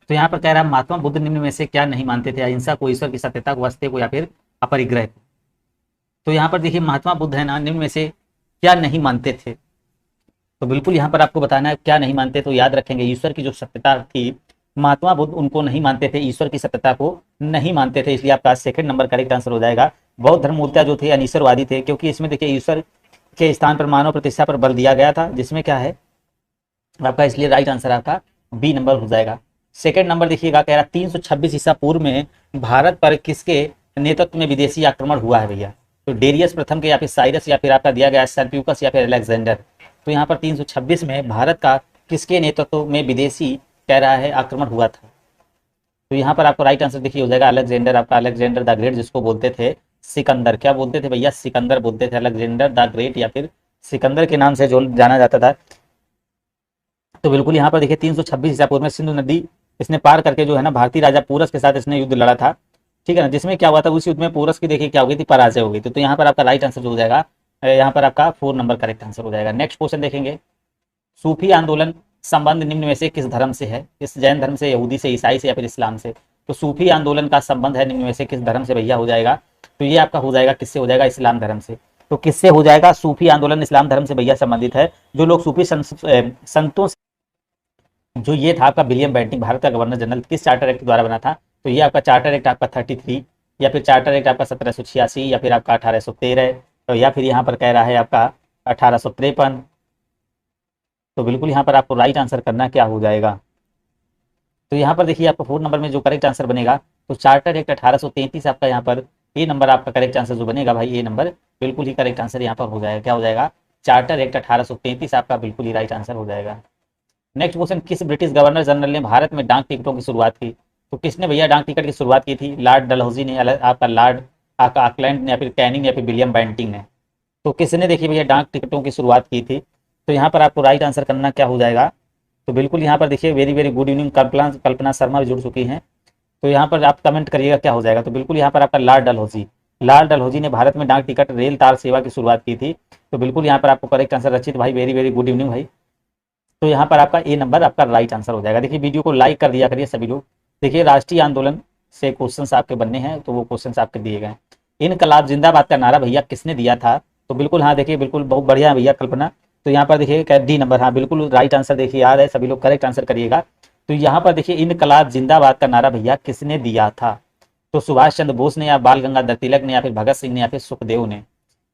तो यहाँ पर कह रहा है महात्मा बुद्ध निम्न में से क्या नहीं मानते थे, अहिंसा को, ईश्वर की सत्यता को, अस्तित्व को, या फिर अपरिग्रह को। तो यहाँ पर देखिए महात्मा बुद्ध है ना, निम्न में से क्या नहीं मानते थे। तो बिल्कुल यहाँ पर आपको बताना है क्या नहीं मानते। तो याद रखेंगे ईश्वर की जो सत्यता थी, महात्मा बुद्ध उनको नहीं मानते थे, ईश्वर की सत्यता को नहीं मानते थे, इसलिए आपका सेकंड नंबर करेक्ट आंसर हो जाएगा। बौद्ध धर्ममूर्तियां जो थे अनीश्वरवादी थे, क्योंकि इसमें देखिए ईश्वर के स्थान पर मानव प्रतिष्ठा पर बल दिया गया था, जिसमें क्या है आपका, इसलिए राइट आंसर आपका बी नंबर हो जाएगा। सेकंड नंबर देखिएगा, कह रहा 326 ईसा पूर्व में भारत पर किसके नेतृत्व में विदेशी आक्रमण हुआ है भैया। तो डेरियस प्रथम के, या फिर साइरस, या फिर आपका दिया गया सेल्यूकस, या फिर अलेक्जेंडर। तो यहाँ पर 326 में भारत का किसके नेतृत्व में विदेशी कह रहा है आक्रमण हुआ था। तो यहाँ पर आपको राइट आंसर देखिए हो जाएगा अलेक्जेंडर, आपका अलेक्जेंडर द ग्रेट, जिसको बोलते थे सिकंदर। क्या बोलते थे भैया, सिकंदर बोलते थे, अलेक्जेंडर द ग्रेट या फिर सिकंदर के नाम से जो जाना जाता था। तो बिल्कुल यहाँ पर देखिए 326 ईसा पूर्व में सिंधु नदी इसने पार करके जो है ना भारतीय राजा पूरस के साथ इसने युद्ध लड़ा था, ठीक है ना, जिसमें क्या हुआ था, उस युद्ध में पूरस की देखिए क्या हो गई थी, पराजय हो गई थी। तो यहाँ पर आपका राइट आंसर जो हो जाएगा, यहाँ पर आपका 4 नंबर करेक्ट आंसर हो जाएगा। नेक्स्ट क्वेश्चन देखेंगे, सूफी आंदोलन संबंध निम्न में से किस धर्म से है, इस जैन धर्म से, यहूदी से, ईसाई से, या फिर इस्लाम से। तो सूफी आंदोलन का संबंध है निम्न में से किस धर्म से भैया हो जाएगा। तो ये आपका हो जाएगा किससे हो जाएगा, इस्लाम धर्म से। तो किससे हो जाएगा, सूफी आंदोलन इस्लाम धर्म से भैया संबंधित है। जो लोग सूफी संतों, जो ये था आपका विलियम बेंटिक, भारत का गवर्नर जनरल, किस चार्टर एक्ट द्वारा बना था। तो ये आपका चार्टर एक्ट आपका 33, या फिर चार्टर एक्ट आपका 1786, या फिर आपका 1813, तो या फिर यहाँ पर कह रहा है आपका 1853। तो बिल्कुल यहाँ पर आपको राइट आंसर करना क्या हो जाएगा। तो यहाँ पर देखिए आपको 4 नंबर में जो करेक्ट आंसर बनेगा, तो चार्टर एक्ट 1833 आपका यहाँ पर ए नंबर आपका करेक्ट आंसर जो बनेगा भाई, ए नंबर बिल्कुल ही करेक्ट आंसर यहाँ पर हो जाएगा। क्या हो जाएगा, चार्टर एक्ट 1833 आपका बिल्कुल ही राइट आंसर हो जाएगा। नेक्स्ट क्वेश्चन, किस ब्रिटिश गवर्नर जनरल ने भारत में डाक टिकटों की शुरुआत की। तो किसने भैया डाक टिकट की शुरुआत की थी, लॉर्ड डलहौजी ने, आपका लॉर्ड आपका ऑकलैंड ने, या फिर कैनिंग, या फिर विलियम बेंटिंग ने। तो किसने देखिए भैया डाक टिकटों की शुरुआत की थी। तो यहाँ पर आपको राइट आंसर करना क्या हो जाएगा। तो बिल्कुल यहाँ पर देखिए वेरी वेरी गुड इवनिंग, कल्पना शर्मा भी जुड़ चुकी हैं। तो यहाँ पर आप कमेंट करिएगा क्या हो जाएगा। तो बिल्कुल यहाँ पर आपका लॉर्ड डलहौजी, लॉर्ड डलहौजी ने भारत में डाक टिकट रेल तार सेवा की शुरुआत की थी। तो बिल्कुल यहाँ पर आपको करेक्ट आंसर, रचित भाई वेरी वेरी गुड इवनिंग भाई। तो यहाँ पर आपका ए नंबर आपका राइट आंसर हो जाएगा। देखिए वीडियो को लाइक कर दिया करिए सभी लोग। देखिए राष्ट्रीय आंदोलन से क्वेश्चंस आपके बनने हैं, तो वो क्वेश्चंस आपके दिए गए हैं। इनकलाब जिंदाबाद का नारा भैया किसने दिया था। तो बिल्कुल हाँ देखिए बिल्कुल बहुत बढ़िया है भैया कल्पना। तो यहाँ पर देखिए डी नंबर, हाँ बिल्कुल राइट आंसर देखिए याद है, सभी लोग करेक्ट आंसर करिएगा। तो यहाँ पर देखिए इनकलाब जिंदाबाद का नारा भैया किसने दिया था। तो सुभाष चंद्र बोस ने, या बाल गंगाधर तिलक ने, या फिर भगत सिंह ने, या फिर सुखदेव ने।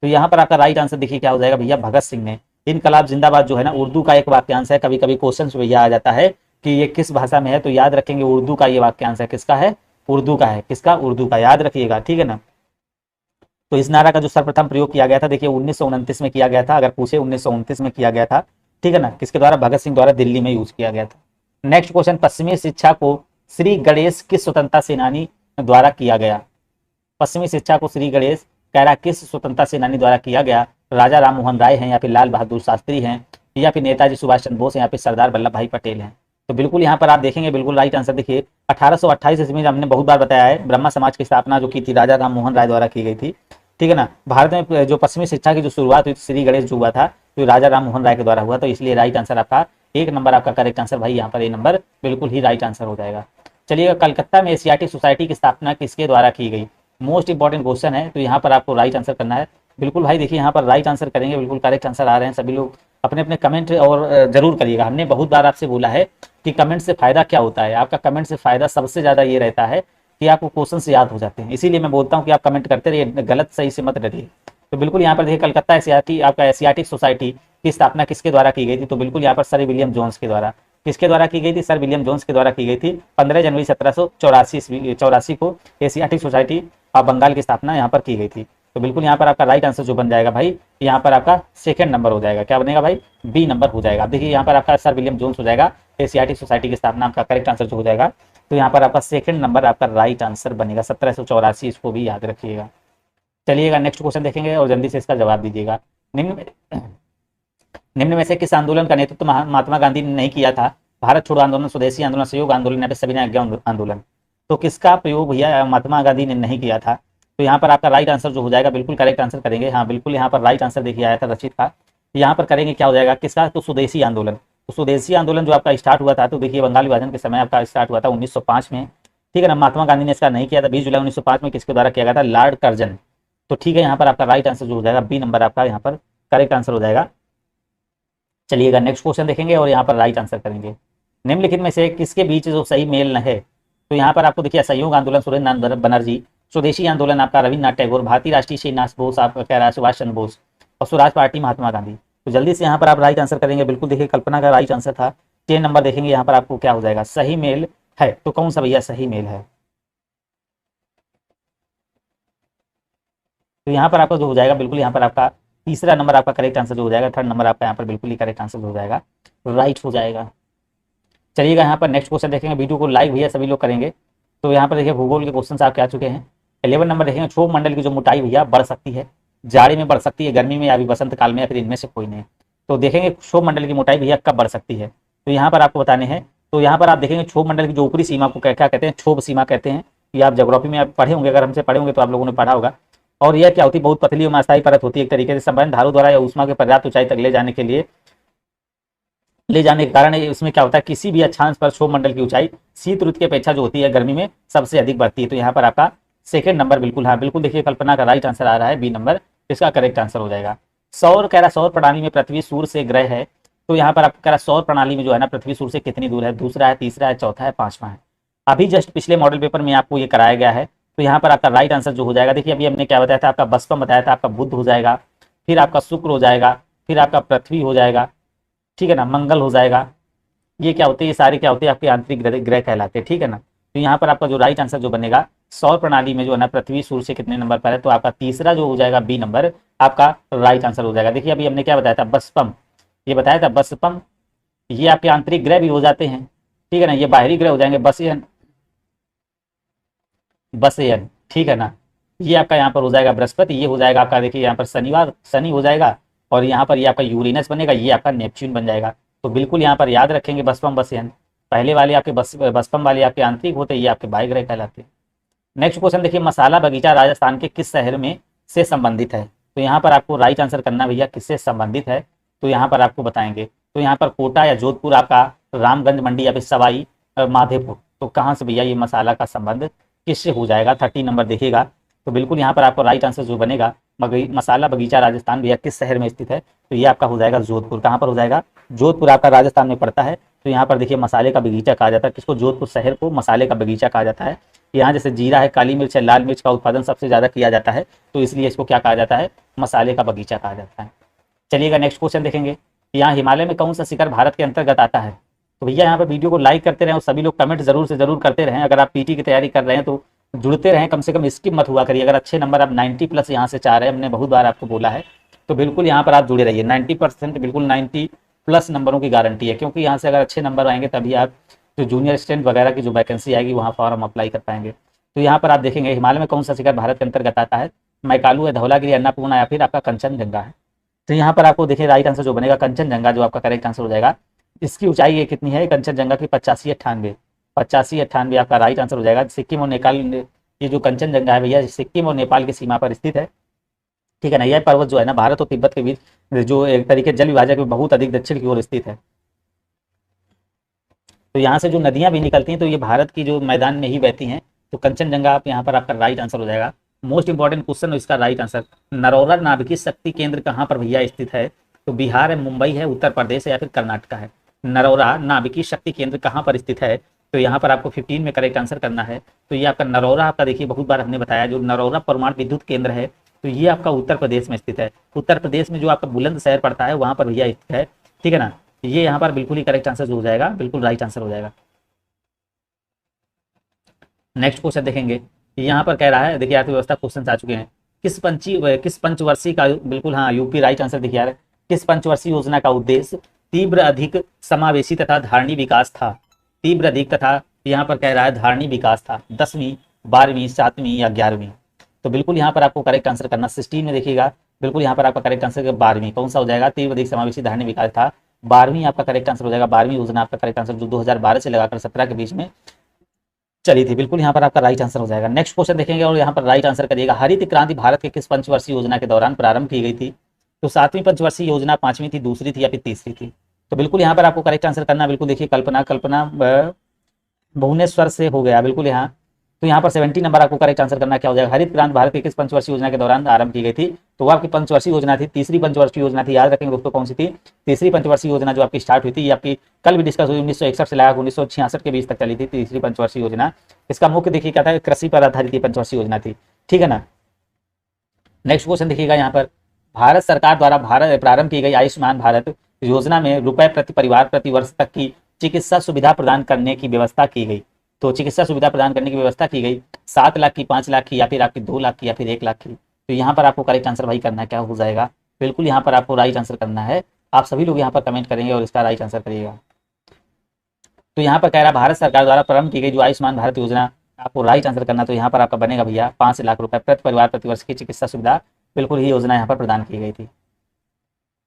तो यहाँ पर आपका राइट आंसर देखिए क्या हो जाएगा भैया, भगत सिंह ने। इनकलाब जिंदाबाद जो है ना उर्दू का एक वाक्यांश है, कभी कभी क्वेश्चन भैया आ जाता है कि ये किस भाषा में है। तो याद रखेंगे उर्दू का ये वाक्यांश है, किसका है, उर्दू का है, किसका, उर्दू का, याद रखिएगा, ठीक है ना। तो इस नारा का जो सर्वप्रथम प्रयोग किया गया था देखिए 1929 में किया गया था, अगर पूछे 1929 में किया गया था, ठीक है ना, किसके द्वारा, भगत सिंह द्वारा दिल्ली में यूज किया गया था। नेक्स्ट क्वेश्चन, पश्चिमी शिक्षा को श्री गणेश किस स्वतंत्रता सेनानी द्वारा किया गया। पश्चिमी शिक्षा को श्री गणेश कह रहा किस स्वतंत्रता सेनानी द्वारा किया गया। राजा राम मोहन राय हैं, या फिर लाल बहादुर शास्त्री हैं, या फिर नेताजी सुभाष चंद्र बोस हैं, या फिर सरदार वल्लभ भाई पटेल हैं। तो बिल्कुल यहाँ पर आप देखेंगे बिल्कुल राइट आंसर देखिए 1828 ईस्वी में, हमने बहुत बार बताया है, ब्रह्मा समाज की स्थापना जो की थी राजा राम मोहन राय द्वारा की गई थी, ठीक है ना। भारत में जो पश्चिमी शिक्षा की जो शुरुआत हुई श्री गणेश जो हुआ था, तो राजा राम मोहन राय के द्वारा हुआ। तो इसलिए राइट आंसर आपका एक नंबर आपका करेक्ट आंसर भाई यहाँ पर ए नंबर बिल्कुल ही राइट आंसर हो जाएगा। चलिए, कलकत्ता में एशियाटिक सोसाइटी की स्थापना किसके द्वारा की गई। मोस्ट इंपॉर्टेंट क्वेश्चन है, तो यहाँ पर आपको राइट आंसर करना है। बिल्कुल भाई देखिए यहाँ पर राइट आंसर करेंगे, बिल्कुल करेक्ट आंसर आ रहे हैं सभी लोग। अपने अपने कमेंट और जरूर करिएगा। हमने बहुत बार आपसे बोला है कि कमेंट से फायदा क्या होता है। आपका कमेंट से फायदा सबसे ज्यादा ये रहता है कि आपको क्वेश्चन याद हो जाते हैं। इसीलिए मैं बोलता हूँ कि आप कमेंट करते रहिए, गलत सही से मत डरिए। तो बिल्कुल यहाँ पर देखिए कलकत्ता एशियाटिक सोसाइटी की स्थापना किसके द्वारा की गई थी। तो बिल्कुल यहाँ पर सर विलियम जोन्स के द्वारा, किसके द्वारा की गई थी, सर विलियम जोन्स के द्वारा की गई थी। 15 जनवरी 1784 को एशियाटिक सोसाइटी ऑफ बंगाल की स्थापना यहाँ पर की गई थी। तो बिल्कुल यहाँ पर आपका राइट आंसर जो बन जाएगा भाई, यहाँ पर आपका सेकंड नंबर हो जाएगा। क्या बनेगा भाई, बी नंबर हो जाएगा। देखिए यहाँ पर आपका सर विलियम जोन्स हो जाएगा, एशियाटिक सोसाइटी की स्थापना आपका करेक्ट आंसर जो हो जाएगा। तो यहाँ पर आपका सेकंड नंबर आपका राइट आंसर बनेगा 1784, इसको भी याद रखिएगा। चलिएगा नेक्स्ट क्वेश्चन देखेंगे और जल्दी से इसका जवाब दीजिएगा। निम्न में से किस आंदोलन का नेतृत्व महात्मा गांधी ने नहीं किया था। भारत छोड़ो आंदोलन, स्वदेशी आंदोलन, सहयोग आंदोलन, या फिर सविनय आज्ञा आंदोलन। तो किसका प्रयोग भैया महात्मा गांधी ने नहीं किया था। तो यहाँ पर आपका राइट आंसर जो हो जाएगा, बिल्कुल करेक्ट आंसर करेंगे। हाँ बिल्कुल यहाँ पर राइट आंसर देखिए आया था रचित का। यहाँ पर करेंगे क्या हो जाएगा किसका, तो स्वदेशी आंदोलन। तो स्वदेशी आंदोलन जो आपका स्टार्ट हुआ था, तो देखिए बंगाल विभाजन के समय आपका स्टार्ट हुआ था 1905 में, ठीक है ना। महात्मा गांधी ने इसका नहीं किया था। 20 जुलाई 1905 में किसके द्वारा किया गया था? Lord Curzon. तो ठीक है, यहाँ पर आपका राइट आंसर जो हो जाएगा बी नंबर आपका यहाँ पर करेक्ट आंसर हो जाएगा। चलिएगा नेक्स्ट क्वेश्चन देखेंगे और यहाँ पर राइट आंसर करेंगे। निम्नलिखित में से किसके बीच जो सही मेल न है? तो यहाँ पर आपको देखिए असहयोग आंदोलन सुरेंद्र बनर्जी, स्वदेशी आंदोलन आपका रविन्द्रनाथ टैगोर, भारतीय राष्ट्रीय सेना बोस आपका कह रहा है सुभाष चंद्र बोस, और स्वराज पार्टी महात्मा गांधी। तो जल्दी से यहाँ पर आप राइट आंसर करेंगे। बिल्कुल देखिए कल्पना का राइट आंसर था। 10 नंबर देखेंगे यहाँ पर आपको क्या हो जाएगा? सही मेल है। तो कौन सा भैया सही मेल है? तो यहाँ पर आपका जो हो जाएगा बिल्कुल यहाँ पर आपका तीसरा नंबर आपका करेक्ट आंसर जो हो जाएगा, थर्ड नंबर आपका यहाँ पर बिल्कुल ही करेक्ट आंसर हो जाएगा, राइट हो जाएगा। चलिएगा यहाँ पर नेक्स्ट क्वेश्चन देखेंगे। वीडियो को लाइक भैया सभी लोग करेंगे। तो यहाँ पर देखिए भूगोल के क्वेश्चन आप क्या चुके हैं। 11 नंबर देखेंगे। क्षोभ मंडल की जो मोटाई भैया बढ़ सकती है, जाड़े में बढ़ सकती है, गर्मी में या बसंत काल में, या फिर इनमें से कोई नहीं। तो देखेंगे क्षोभ मंडल की मोटाई भैया कब बढ़ सकती है। तो यहाँ पर आपको बताने हैं। तो यहाँ पर आप देखेंगे क्षोभ मंडल की जो ऊपरी सीमा को क्या कहते हैं? क्षोभ सीमा कहते हैं। ये आप ज्योग्राफी में आप पढ़े होंगे, अगर हमसे पढ़े होंगे तो आप लोगों ने पढ़ा होगा। और यह क्या होती है? बहुत पतली और अस्थायी परत होती है, एक तरीके से संबंध धारू द्वारा या ऊष्मा के पर्याप्त ऊंचाई तक ले जाने के कारण इसमें क्या होता है? किसी भी अक्षांश पर क्षोभ मंडल की ऊंचाई शीत ऋतु की अपेक्षा जो होती है गर्मी में सबसे अधिक बढ़ती है। तो यहाँ पर आपका सेकंड नंबर बिल्कुल, हाँ बिल्कुल देखिए कल्पना का राइट आंसर आ रहा है, बी नंबर इसका करेक्ट आंसर हो जाएगा। सौर कह रहा सौर प्रणाली में पृथ्वी सूर्य से ग्रह है। तो यहाँ पर आपको कह रहा सौर प्रणाली में जो है ना पृथ्वी सूर्य से कितनी दूर है? दूसरा है, तीसरा है, चौथा है, पांचवा है। अभी जस्ट पिछले मॉडल पेपर में आपको ये कराया गया है। तो यहाँ पर आपका राइट आंसर जो हो जाएगा, देखिए अभी हमने क्या बताया था, आपका बसपम बताया था, आपका बुध हो जाएगा, फिर आपका शुक्र हो जाएगा, फिर आपका पृथ्वी हो जाएगा, ठीक है ना, मंगल हो जाएगा। ये क्या होते हैं? ये सारे क्या होते हैं? आपके आंतरिक ग्रह कहलाते हैं, ठीक है ना। तो यहाँ पर आपका जो राइट आंसर जो बनेगा सौर प्रणाली में जो है ना पृथ्वी सूर्य से कितने नंबर पर है? तो आपका तीसरा जो हो जाएगा बी नंबर आपका राइट आंसर हो जाएगा। देखिए अभी हमने क्या बताया था? बसपम, ये बताया था बसपम। ये आपके आंतरिक ग्रह भी हो जाते हैं, ठीक है ना। ये बाहरी ग्रह हो जाएंगे बसयन, बसयन, ठीक है ना। ये आपका यहाँ पर हो जाएगा बृहस्पति, ये हो जाएगा आपका देखिए यहाँ पर शनिवार, शनि हो जाएगा, और यहाँ पर ये आपका यूरेनस बनेगा, ये आपका नेपच्यून बन जाएगा। तो बिल्कुल यहाँ पर याद रखेंगे बसपम बसयन। पहले वाले आपके बसपम वाले आपके आंतरिक होते हैं, ये आपके बाह्य ग्रह कहलाते हैं। नेक्स्ट क्वेश्चन देखिए। मसाला बगीचा राजस्थान के किस शहर में से संबंधित है? तो यहाँ पर आपको राइट आंसर करना भैया किससे संबंधित है, तो यहाँ पर आपको बताएंगे। तो यहाँ पर कोटा या जोधपुर, आपका रामगंज मंडी, या फिर सवाई माधोपुर। तो कहाँ से भैया ये मसाला का संबंध किससे हो जाएगा? 30 नंबर देखिएगा। तो बिल्कुल यहाँ पर आपको राइट आंसर जो बनेगा, मसाला बगीचा राजस्थान भैया किस शहर में स्थित है? तो ये आपका हो जाएगा जोधपुर। कहाँ पर हो जाएगा? जोधपुर आपका राजस्थान में पड़ता है। तो यहाँ पर देखिए मसाले का बगीचा कहा जाता है किसको? जोधपुर शहर को मसाले का बगीचा कहा जाता है। यहाँ जैसे जीरा है, काली मिर्च है, लाल मिर्च का उत्पादन सबसे ज्यादा किया जाता है, तो इसलिए इसको क्या कहा जाता है? मसाले का बगीचा कहा जाता है। चलिएगा नेक्स्ट क्वेश्चन देखेंगे। यहाँ हिमालय में कौन सा शिखर भारत के अंतर्गत आता है? तो भैया यहाँ पर वीडियो को लाइक करते रहें और सभी लोग कमेंट जरूर से जरूर करते रहें। अगर आप पीटी की तैयारी कर रहे हैं तो जुड़ते रहें, कम से कम स्किप मत हुआ करिए। अगर अच्छे नंबर आप 90+ यहाँ से चाह रहे हैं, हमने बहुत बार आपको बोला है, तो बिल्कुल यहाँ पर आप जुड़े रहिए। 90%, बिल्कुल 90+ नंबरों की गारंटी है, क्योंकि यहाँ से अगर अच्छे नंबर आएंगे तभी आप जो जूनियर स्टूडेंट वगैरह की जो वैकेंसी आएगी वहाँ फॉर्म अप्लाई कर पाएंगे। तो यहाँ पर आप देखेंगे हिमालय में कौन सा शिखर भारत के अंतर्गत आता है? मैकालू है, धौलागिरी, अन्नपूर्णा, या फिर आपका कंचनजंगा है। तो यहाँ पर आपको देखिए राइट आंसर जो बनेगा कंचनजंगा जो आपका करेक्ट आंसर हो जाएगा। इसकी ऊंचाई ये कितनी है कंचनजंगा की? 85-98 आपका राइट आंसर हो जाएगा। सिक्किम और नेपाल, ये जो कंचनजंगा है भैया सिक्किम और नेपाल की सीमा पर स्थित है, ठीक है ना। यह पर्वत जो है ना भारत और तिब्बत के बीच जो एक तरीके जल विभाजक में बहुत अधिक दक्षिण की ओर स्थित है। तो यहाँ से जो नदियां भी निकलती हैं तो ये भारत की जो मैदान में ही बहती हैं। तो कंचनजंगा आप यहाँ पर आपका राइट आंसर हो जाएगा। मोस्ट इंपॉर्टेंट क्वेश्चन इसका राइट आंसर, नरौरा नाभिकीय शक्ति केंद्र कहाँ पर भैया स्थित है? तो बिहार है, मुंबई है, उत्तर प्रदेश है, या फिर कर्नाटक है। नरौरा नाभिकीय शक्ति केंद्र कहाँ पर स्थित है? तो यहाँ पर आपको 15 में करेक्ट आंसर करना है। तो ये आपका नरौरा आपका देखिए बहुत बार हमने बताया, जो नरौरा परमाणु विद्युत केंद्र है तो ये आपका उत्तर प्रदेश में स्थित है। उत्तर प्रदेश में जो आपका बुलंदशहर पड़ता है वहां पर भैया स्थित है, ठीक है ना। ये यहाँ पर बिल्कुल ही करेक्ट आंसर हो जाएगा, बिल्कुल राइट आंसर हो जाएगा। नेक्स्ट क्वेश्चन देखेंगे। यहाँ पर कह रहा है देखिए अर्थव्यवस्था क्वेश्चन आ चुके हैं। किस पंचवर्षीय का, बिल्कुल हाँ यूपी राइट आंसर देखिए यार। किस पंचवर्षीय योजना का उद्देश्य तीव्र, अधिक, समावेशी तथा धारणी विकास था? तीव्र, अधिक तथा यहाँ पर कह रहा है धारणी विकास था। 10वीं, 12वीं, 7वीं या 11वीं? तो बिल्कुल यहाँ पर आपको करेक्ट आंसर करना 16 में देखिएगा। बिल्कुल यहाँ पर आपका करेक्ट आंसर 12वीं। कौन सा हो जाएगा? तीव्र, अधिक, समावेशी, धारणी विकास था। 12वीं आपका करेक्ट आंसर हो जाएगा। 12वीं योजना आपका करेक्ट आंसर जो 2012 से लगाकर 17 के बीच में चली थी। बिल्कुल यहाँ पर आपका राइट आंसर हो जाएगा। नेक्स्ट क्वेश्चन देखेंगे और यहाँ पर राइट आंसर करिएगा। हरित क्रांति भारत के किस पंचवर्षीय योजना के दौरान प्रारंभ की गई थी? तो 7वीं पंचवर्षीय योजना, 5वीं थी, दूसरी थी, या फिर तीसरी थी? तो बिल्कुल यहाँ पर आपको करेक्ट आंसर करना, बिल्कुल देखिए कल्पना कल्पना भुवनेश्वर से हो गया बिल्कुल यहाँ। तो यहाँ पर 70 नंबर आपको करेक्ट आंसर करना क्या हो जाएगा, हरित क्रांति भारत की किस पंचवर्षीय योजना के दौरान आरंभ की गई थी। तो वो आपकी पंचवर्षीय योजना थी, तीसरी पंचवर्षीय योजना थी। याद रखेंगे दोस्तों कौन सी थी, तीसरी पंचवर्षीय योजना जो आपकी स्टार्ट हुई थी, ये आपकी कल भी डिस्कस हुई, 1961 से लगा 1966 के बीच तक चली थी तीसरी पंचवर्षीय योजना। इसका मुख्य देखिए क्या था, कृषि पर आधारित पंचवर्षीय योजना थी, ठीक है ना। नेक्स्ट क्वेश्चन देखिएगा यहाँ पर, भारत सरकार द्वारा प्रारंभ की गई आयुष्मान भारत योजना में रुपए प्रति परिवार प्रति वर्ष तक की चिकित्सा सुविधा प्रदान करने की व्यवस्था की गई। तो चिकित्सा सुविधा प्रदान करने की व्यवस्था की गई 7 लाख की, 5 लाख की, या फिर आपकी 2 लाख की, या फिर 1 लाख की। तो यहाँ पर आपको करेक्ट आंसर भाई करना क्या हो जाएगा, बिल्कुल यहाँ पर आपको राइट आंसर करना है। आप सभी लोग यहाँ पर कमेंट करेंगे और इसका राइट आंसर करिएगा। तो यहाँ पर कह रहा भारत सरकार द्वारा प्रारंभ की गई जो आयुष्मान भारत योजना, आपको राइट आंसर करना। तो यहाँ पर आपका बनेगा भैया 5 लाख रुपए प्रति परिवार प्रति वर्ष की चिकित्सा सुविधा, बिल्कुल ही योजना यहाँ पर प्रदान की गई थी।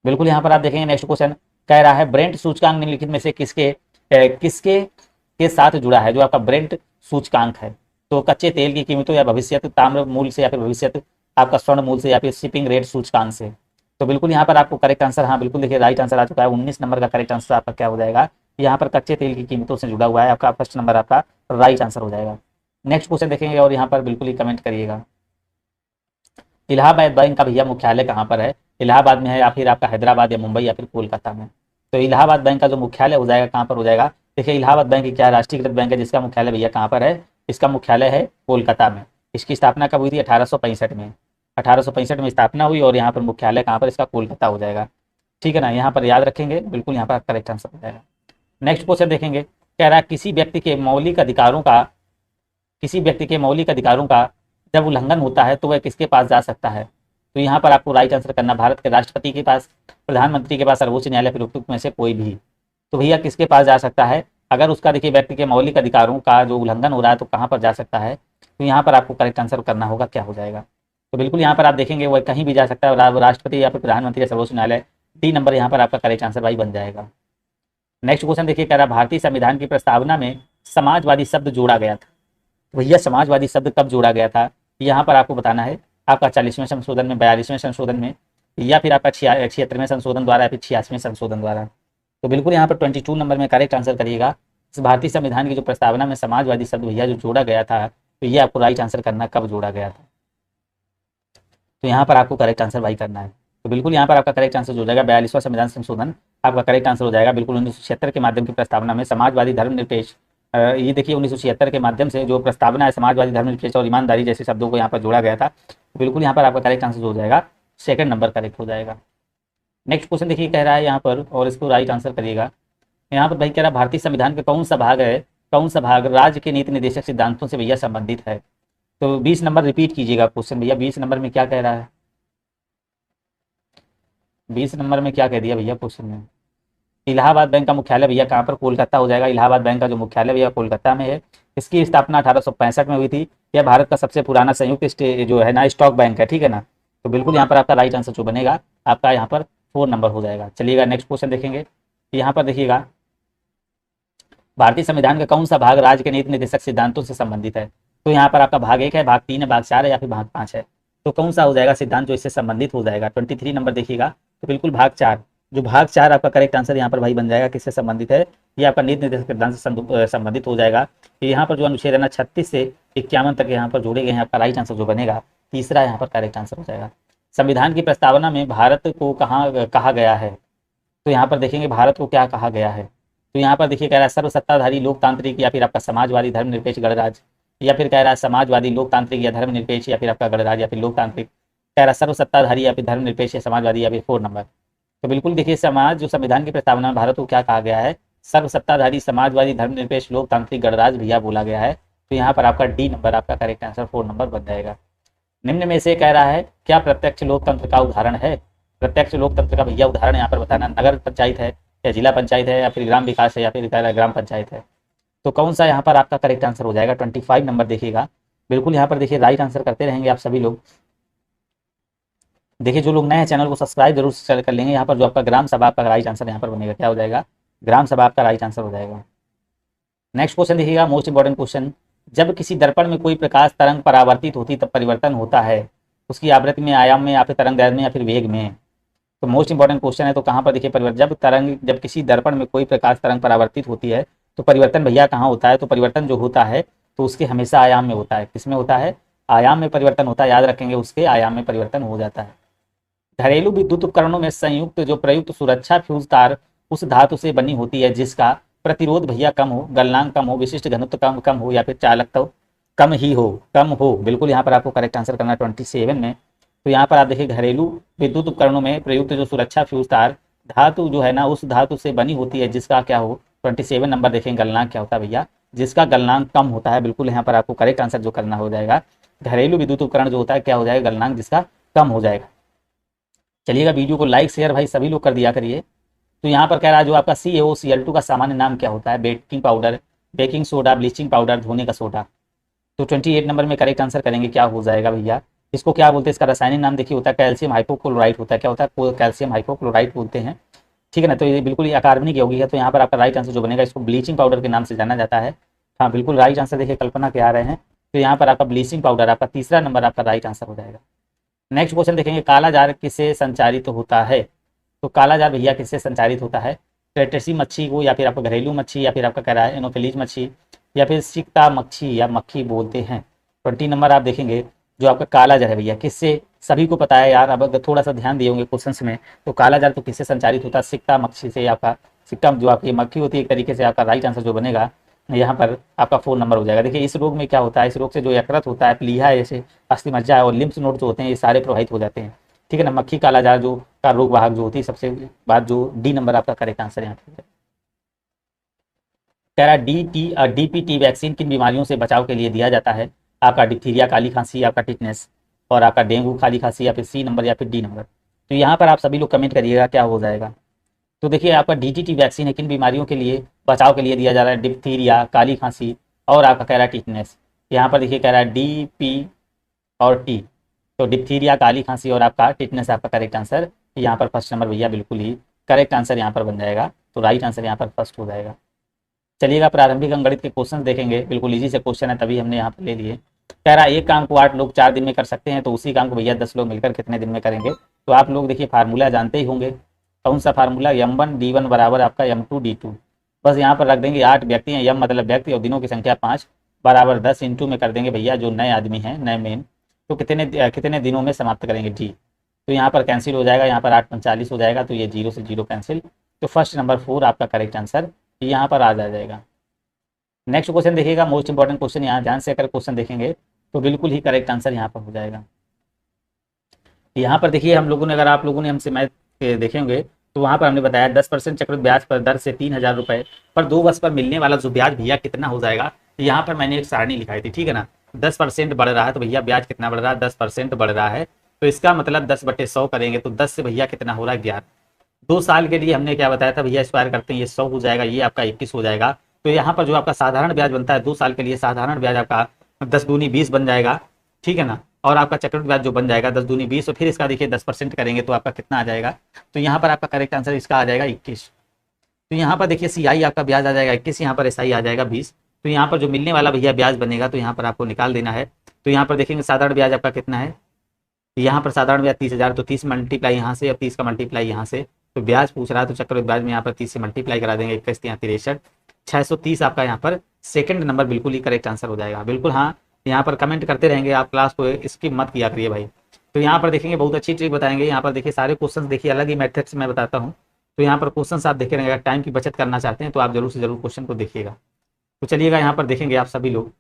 बिल्कुल यहाँ पर आप देखेंगे नेक्स्ट क्वेश्चन कह रहा है ब्रेंट सूचकांक निम्नलिखित में से किसके के साथ जुड़ा है। जो आपका ब्रेंट सूचकांक है, तो कच्चे तेल की कीमतों या भविष्यत ताम्र मूल्य से, या फिर भविष्यत आपका स्वर्ण मूल्य से, या फिर शिपिंग रेट सूचकांक से। तो बिल्कुल यहाँ पर आपको करेक्ट आंसर, हाँ बिल्कुल देखिए राइट आंसर आ चुका है। 19 नंबर का करेक्ट आंसर आपका क्या हो जाएगा, यहाँ पर कच्चे तेल की कीमतों से जुड़ा हुआ है, आपका फर्स्ट नंबर आपका राइट आंसर हो जाएगा। नेक्स्ट क्वेश्चन देखेंगे और यहाँ पर बिल्कुल ही कमेंट करिएगा, इलाहाबाद बैंक का भैया मुख्यालय कहाँ पर है। इलाहाबाद में है, या फिर आपका हैदराबाद या मुंबई या फिर कोलकाता में। तो इलाहाबाद बैंक का जो मुख्यालय हो जाएगा कहाँ पर हो जाएगा, देखिए इलाहाबाद बैंक क्या राष्ट्रीयकृत बैंक है जिसका मुख्यालय भैया कहाँ पर है, इसका मुख्यालय है कोलकाता में। इसकी स्थापना कब हुई थी, 1865 में। 1865 में स्थापना हुई और यहाँ पर मुख्यालय कहाँ पर, इसका कोलकाता हो जाएगा, ठीक है ना। यहाँ पर याद रखेंगे, बिल्कुल यहाँ पर करेक्ट आंसर हो जाएगा। नेक्स्ट क्वेश्चन देखेंगे, कह रहा है किसी व्यक्ति के मौलिक अधिकारों का जब उल्लंघन होता है तो वह किसके पास जा सकता है। तो यहाँ पर आपको राइट आंसर करना, भारत के राष्ट्रपति के पास, प्रधानमंत्री के पास, सर्वोच्च न्यायालय, फिर उपयुक्त में से कोई भी। तो भैया किसके पास जा सकता है, अगर उसका देखिए व्यक्ति के मौलिक अधिकारों का जो उल्लंघन हो रहा है तो कहाँ पर जा सकता है। तो यहाँ पर आपको करेक्ट आंसर करना होगा, क्या हो जाएगा। तो बिल्कुल यहाँ पर आप देखेंगे वह कहीं भी जा सकता है, राष्ट्रपति या फिर प्रधानमंत्री या सर्वोच्च न्यायालय। डी नंबर यहाँ पर आपका करेक्ट आंसर भाई बन जाएगा। नेक्स्ट क्वेश्चन देखिए, कह रहा भारतीय संविधान की प्रस्तावना में समाजवादी शब्द जोड़ा गया था। भैया समाजवादी शब्द कब जोड़ा गया था, यहाँ पर आपको बताना है, आपका 40वें संशोधन में, 42वें संशोधन में, या फिर आपका 76वें संशोधन द्वारा, या फिर 86वें संशोधन द्वारा। तो बिल्कुल यहाँ पर 22 नंबर में करेक्ट आंसर करिएगा। इस भारतीय संविधान की जो प्रस्तावना में समाजवादी शब्द भैया जो जोड़ा गया था, तो ये आपको राइट आंसर करना, कब जोड़ा गया था। तो यहाँ पर आपको करेक्ट आंसर भाई करना है। तो बिल्कुल यहाँ पर आपका करेक्ट आंसर हो जाएगा 42वां संविधान संशोधन आपका करेक्ट आंसर हो जाएगा। बिल्कुल 1976 के माध्यम की प्रस्तावना में समाजवादी धर्मनिरपेक्ष, ये देखिए 1976 के माध्यम से जो प्रस्तावना है समाजवादी धर्मनिरपेक्ष और ईमानदारी जैसे शब्दों को यहाँ पर जोड़ा गया था। बिल्कुल यहाँ पर आपका करेक्ट आंसर हो जाएगा, सेकंड नंबर करेक्ट हो जाएगा। नेक्स्ट क्वेश्चन देखिए कह रहा है यहाँ पर, और इसको राइट आंसर करिएगा। यहाँ पर भाई कह रहा है भारतीय संविधान का कौन सा भाग राज्य के नीति निर्देशक सिद्धांतों से भैया संबंधित है। तो 20 नंबर रिपीट कीजिएगा क्वेश्चन भैया, 20 नंबर में क्या कह रहा है, 20 नंबर में क्या कह दिया भैया क्वेश्चन में। इलाहाबाद बैंक का मुख्यालय भैया कहाँ पर, कोलकाता हो जाएगा। इलाहाबाद बैंक का जो मुख्यालय भैया कोलकाता में है। इसकी स्थापना 1865 में हुई थी। यह भारत का सबसे पुराना संयुक्त जो है ना स्टॉक बैंक है, ठीक है ना। तो बिल्कुल यहाँ पर आपका राइट आंसर जो बनेगा आपका यहाँ पर 4 नंबर हो जाएगा। चलिएगा नेक्स्ट क्वेश्चन देखेंगे। यहाँ पर देखिएगा भारतीय संविधान का कौन सा भाग राज्य के नीति निर्देशक सिद्धांतों से संबंधित है। तो यहाँ पर आपका भाग 1 है, भाग 3 है, भाग 4 है, या फिर भाग 5 है। तो कौन सा हो जाएगा सिद्धांत जो इससे संबंधित हो जाएगा। 23 नंबर देखिएगा, तो बिल्कुल भाग 4, जो भाग 4 आपका करेक्ट आंसर यहाँ पर भाई बन जाएगा। किससे संबंधित है, ये आपका नीति निर्देशक सिद्धांत से संबंधित हो जाएगा। यहाँ पर जो अनुच्छेद है ना 36 से 51 तक यहाँ पर जोड़े गए हैं। आपका राइट आंसर जो बनेगा तीसरा यहाँ पर करेक्ट आंसर हो जाएगा। संविधान की प्रस्तावना में भारत को कहाँ कहा गया है। तो यहाँ पर देखेंगे भारत को क्या कहा गया है। तो यहाँ पर देखिए कह रहा है सर्वसत्ताधारी लोकतांत्रिक, या फिर आपका समाजवादी धर्मनिरपेक्ष गणराज्य, या फिर कह रहा है समाजवादी लोकतांत्रिक या धर्मनिरपेक्ष, या फिर आपका गणराज्य, या फिर लोकतांत्रिक। कह रहा है सर्वसत्ताधारी, या फिर धर्मनिरपेक्ष, या समाजवादी, या फिर 4 नंबर। तो बिल्कुल देखिए समाज जो संविधान की प्रस्तावना में भारत को क्या कहा गया है, सर्वसत्ताधारी, समाजवादी, धर्मनिरपेक्ष, लोकतांत्रिक, गणराज्य भैया बोला गया है। तो यहाँ पर आपका डी नंबर आपका करेक्ट आंसर 4 नंबर बन जाएगा। निम्न में से कह रहा है क्या प्रत्यक्ष लोकतंत्र का उदाहरण है। प्रत्यक्ष लोकतंत्र का भैया उदाहरण यहाँ पर बताना, नगर पंचायत है, या जिला पंचायत है, या फिर ग्राम विकास है, या फिर ग्राम पंचायत है। तो कौन सा यहाँ पर आपका करेक्ट आंसर हो जाएगा। 25 नंबर देखिएगा। बिल्कुल यहाँ पर देखिए राइट आंसर करते रहेंगे आप सभी लोग। देखिए जो लोग नए हैं चैनल को सब्सक्राइब जरूर कर लेंगे। यहाँ पर जो आपका ग्राम सभा आपका राइट आंसर यहाँ पर बनेगा, क्या हो जाएगा, ग्राम सभा आपका राइट आंसर हो जाएगा। नेक्स्ट क्वेश्चन देखिएगा, मोस्ट इंपॉर्टेंट क्वेश्चन। जब किसी दर्पण में कोई प्रकाश तरंग परावर्तित होती तब परिवर्तन होता है उसकी आवृत्ति में, आयाम में, या फिर तरंग दैर्ध्य में, या फिर वेग में। तो मोस्ट इंपॉर्टेंट क्वेश्चन है। तो कहाँ पर देखिए परिवर्तन, जब किसी दर्पण में कोई प्रकाश तरंग परावर्तित होती है तो परिवर्तन भैया कहाँ होता है, तो परिवर्तन जो होता है तो उसके हमेशा आयाम में होता है। किसमें होता है, आयाम में परिवर्तन होता है, याद रखेंगे, उसके आयाम में परिवर्तन हो जाता है। घरेलू विद्युत उपकरणों में संयुक्त जो प्रयुक्त सुरक्षा फ्यूज तार उस धातु से बनी होती है जिसका प्रतिरोध भैया कम हो, गलनांक कम हो, विशिष्ट घनत्व कम हो, या फिर चालकता कम ही हो, कम हो। बिल्कुल यहाँ पर आपको करेक्ट आंसर करना है 27 में। तो यहाँ पर आप देखिए घरेलू विद्युत उपकरणों में प्रयुक्त जो सुरक्षा फ्यूज तार धातु जो है ना उस धातु से बनी होती है जिसका क्या हो, 27 नंबर देखेंगे गलनांक क्या होता है भैया, जिसका गलनांक कम होता है। बिल्कुल यहाँ पर आपको करेक्ट आंसर जो करना हो जाएगा, घरेलू विद्युत उपकरण जो होता है क्या हो जाएगा, गलनांक जिसका कम हो जाएगा। चलिएगा वीडियो को लाइक शेयर भाई सभी लोग कर दिया करिए। तो यहाँ पर कह रहा है जो आपका CaOCl2 का सामान्य नाम क्या होता है, baking powder, baking soda, bleaching powder, धोने का सोडा। तो 28 नंबर में करेक्ट आंसर करेंगे क्या हो जाएगा भैया, इसको क्या बोलते हैं, इसका रासायनिक नाम देखिए होता है कैल्शियम हाइपोक्लोराइट होता है। क्या होता है, कैल्शियम हाइपोक्लोराइट बोलते हैं, ठीक है ना। तो ये बिल्कुल अकार्बनिक यौगिक है। तो यहाँ पर आपका राइट आंसर जो बनेगा, इसको ब्लीचिंग पाउडर के नाम से जाना जाता है। हाँ बिल्कुल राइट आंसर देखिए कल्पना के आ रहे हैं। तो यहाँ पर आपका ब्लीचिंग पाउडर आपका तीसरा नंबर आपका राइट आंसर हो जाएगा। नेक्स्ट क्वेश्चन देखेंगे, काला जार किससे संचारित होता है। तो काला जार भैया किससे संचारित होता है, टेट्रेसी मच्छी को, या फिर आपका घरेलू मच्छी, या फिर आपका कह रहा है एनोफिलीज मच्छी, या फिर सिक्ता मच्छी या मक्खी बोलते हैं। 20 नंबर आप देखेंगे जो आपका काला जार है भैया किससे, सभी को पता है यार, अब अगर थोड़ा सा ध्यान दिए होंगे क्वेश्चन में, तो काला जार तो किससे संचारित होता है, सिक्ता मच्छी से। आपका सिक्ता जो आपकी मक्खी होती है एक तरीके से, आपका राइट आंसर जो बनेगा यहाँ पर आपका 4 नंबर हो जाएगा। देखिए इस रोग में क्या होता है, इस रोग से जो यकृत होता है, प्लीहा ऐसे अस्थि मज्जा और लिम्फ नोड जो होते हैं ये सारे प्रभावित हो जाते हैं, ठीक है ना। मक्खी काला जार जो का रोग वाहक जो होती है, सबसे बाद जो डी नंबर आपका करेक्ट आंसर यहाँ पे कह रहा है DPT वैक्सीन किन बीमारियों से बचाव के लिए दिया जाता है, आपका डिप्थीरिया, काली खांसी, आपका टिटनेस, और आपका डेंगू, काली खांसी, या फिर C नंबर या फिर D नंबर। तो यहाँ पर आप सभी लोग कमेंट करिएगा क्या हो जाएगा। तो देखिए आपका DTT वैक्सीन है किन बीमारियों के लिए बचाव के लिए दिया जा रहा है, डिप्थीरिया, काली खांसी, और आपका कह रहा है टिटनेस। यहाँ पर देखिए कह रहा है DP और T, तो डिप्थीरिया, काली खांसी और आपका टिटनेस आपका करेक्ट आंसर यहाँ पर फर्स्ट नंबर भैया बिल्कुल ही करेक्ट आंसर यहाँ पर बन जाएगा। तो राइट आंसर यहाँ पर फर्स्ट हो जाएगा। चलिएगा प्रारंभिक अंकगणित के क्वेश्चन देखेंगे, बिल्कुल इजी से क्वेश्चन है तभी हमने यहाँ पर ले लिए। कह रहा है एक काम को 8 लोग 4 दिन में कर सकते हैं, तो उसी काम को भैया 10 लोग मिलकर कितने दिन में करेंगे। तो आप लोग देखिए फार्मूला जानते ही होंगे, कौन सा फार्मूला, M1D1 बराबर आपका M2D2। बस यहाँ पर रख देंगे 8 व्यक्ति हैं, M मतलब व्यक्ति और दिनों की संख्या 5 बराबर 10 इंटू में कर देंगे भैया जो नए आदमी हैं, नए मेन, तो कितने दिनों में समाप्त करेंगे D। तो यहाँ पर कैंसिल हो जाएगा, यहाँ पर 8 45 हो जाएगा, तो ये 0 से 0 कैंसिल। तो फर्स्ट नंबर 4 आपका करेक्ट आंसर यहाँ पर आ जाएगा। नेक्स्ट क्वेश्चन देखिएगा, मोस्ट इंपॉर्टेंट क्वेश्चन, यहाँ ध्यान से अगर क्वेश्चन देखेंगे तो बिल्कुल ही करेक्ट आंसर यहाँ पर हो जाएगा। यहाँ पर देखिए हम लोगों ने, अगर आप लोगों ने हमसे मैथ देखेंगे तो वहाँ पर हमने बताया 10% चक्रवृद्धि ब्याज पर दर से 3000 रुपये पर 2 वर्ष पर मिलने वाला जो ब्याज भैया कितना हो जाएगा। यहाँ पर मैंने एक सारणी लिखाई थी, ठीक है ना। 10% बढ़ रहा है तो भैया ब्याज कितना बढ़ रहा है, 10% बढ़ रहा है, तो इसका मतलब 10/100 करेंगे तो 10 से भैया कितना हो रहा है 11। 2 साल के लिए हमने क्या बताया था भैया, स्क्वायर करते हैं ये 100 हो जाएगा, ये आपका 21 हो जाएगा। तो यहाँ पर जो आपका साधारण ब्याज बनता है 2 साल के लिए, साधारण ब्याज आपका 10 दूनी 20 बन जाएगा, ठीक है ना। और आपका चक्रवृद्धि ब्याज जो बन जाएगा 10 दूनी 20, और फिर इसका देखिए 10% करेंगे तो आपका कितना आ जाएगा। तो यहाँ पर आपका करेक्ट आंसर इसका आ जाएगा 21। तो यहाँ पर देखिए CI आपका ब्याज आ जाएगा 21, यहाँ पर SI आ जाएगा 20। तो यहाँ पर जो मिलने वाला भैया ब्याज बनेगा तो यहाँ पर आपको निकाल देना है। तो यहाँ पर देखेंगे साधारण ब्याज आपका कितना है, यहाँ पर साधारण ब्याज 30,000, तो 30 मल्टीप्लाई यहाँ से और 30 का मल्टीप्लाई यहाँ से, तो ब्याज पूछ रहा है तो चक्रवृद्धि ब्याज में यहाँ पर 30 से मल्टीप्लाई करा देंगे, 21 यहाँ 63, 630 आपका यहाँ पर सेकंड नंबर बिल्कुल ही करेक्ट आंसर हो जाएगा। बिल्कुल हाँ, यहाँ पर कमेंट करते रहेंगे आप, क्लास को स्किप मत किया करिए भाई। तो यहाँ पर देखेंगे बहुत अच्छी ट्रिक बताएंगे, यहाँ पर देखिए सारे क्वेश्चन देखिए अलग ही मेथड से मैं बताता हूँ। तो यहाँ पर क्वेश्चन आप देखे रहेंगे, टाइम की बचत करना चाहते हैं तो आप जरूर से जरूर क्वेश्चन को देखिएगा। तो चलिएगा यहाँ पर देखेंगे आप सभी लोग,